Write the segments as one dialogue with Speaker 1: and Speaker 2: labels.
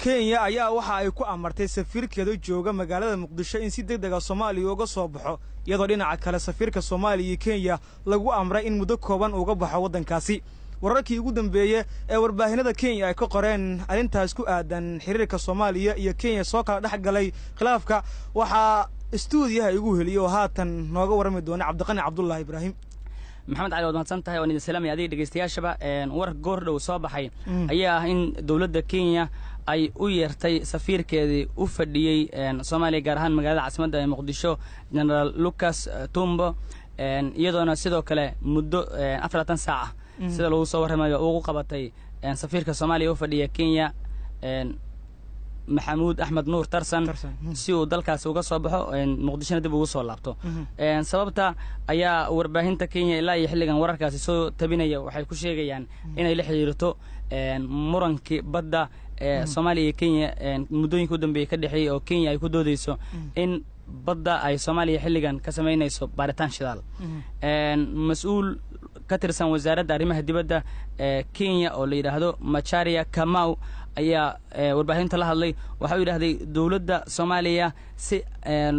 Speaker 1: Kenya ayaa waxa ay ku amartay safiirkeeda jooga magaalada Muqdisho in si degdeg ah Soomaaliya uga soo baxo iyadoo dhinaca kale safiirka Soomaaliya iyo Kenya lagu amray in muddo kooban uga baxo wadankaasi wararkii ugu dambeeyay ee warbaahinada Kenya ay ka qoreen arintaas ku aadan xiriirka Soomaaliya iyo Kenya soo kala dhaxgalay khilaafka waxa stuudiyaha igu heliyo haatan nooga warami doona Cabdiqani Cabdullaahi Ibraahim
Speaker 2: محمد علي ودمتان تهي ونيد السلام يا ديك دقيستياشبا ورق جوردو صباحي أيها إن دولة كينيا أي ويرتي سفير كذي وفديي صومالي جارهان مقالة عاصمة مقدشو جنرال لوكاس تومبو يدونا سيدو كله مدة 4 ساعة سيدو لو صور ما يوقو قبطي سفير كصومالي وفديي كينيا محمود أحمد نور ترسن سيو دلكاس uga soo baxo muqdishona dib ugu soo laabto sababta ayaa warbaahinta Kenya ilaa xilligan wararkaasi soo tabinaya waxay ku sheegayaan inay la xiriirto muranki badda Soomaaliya iyo Kenya muddooyinka u dambeeyay ka dhaxay oo Kenya ay ku doodayso in badda ay Soomaaliya xilligan ka sameynayso baaritaan shidaal mas'uul ka tirsan wasaaradda arrimaha dibadda Kenya oo la yiraahdo Macharia Kamau ayaa warbaahinta la hadlay waxa uu yiraahday dawladda Soomaaliya si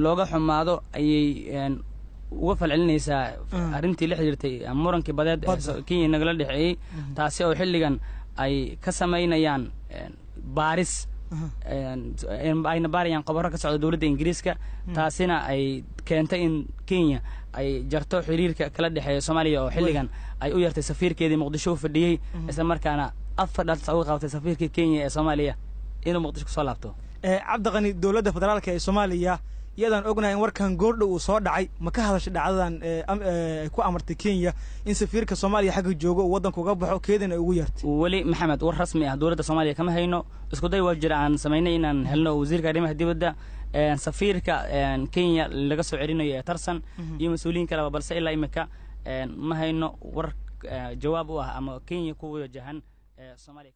Speaker 2: looga xumaado ayay uga falcelinaysaa arintii la xiriirtay murankii badeed Kenya nagala dhaxeeyay taasi oo xilligan ay ka sameynayaan baaris ayna baarayaan qobaro ka socda dawladda Ingiriiska taasina ay keentay in Kenya ay jarto xiriirka kala dhaxeeya Soomaaliya oo xilligan ay u yartay safiirkeedii Muqdisho fadhiyay isla markaana afar soo qaatay safiirka Kenya ee Soomaaliya inuu Muqdisho ku soo laabto
Speaker 1: Cabdiqani dawladda federaalka ee Soomaaliya iyadaan ognahay warkan goordhow uu soo dhacay ma ka hadashay dhacdadan ku amartay Kenya in safiirka Soomaaliya xagga joogo wadanka uga baxo keedina ugu yartay
Speaker 2: wali maxamed war rasmi ah dawladda Soomaaliya kama hayno isku day waa jiraan sameynay inaan helno wasiirka arrimaha dibadda safiirka Kenya laga soo cirinayo ee tarsan iyo mas'uuliyiin kale balse ilaa imika ma hayno war jawaab u ah ama Kenya ku wajahan Soomaaliya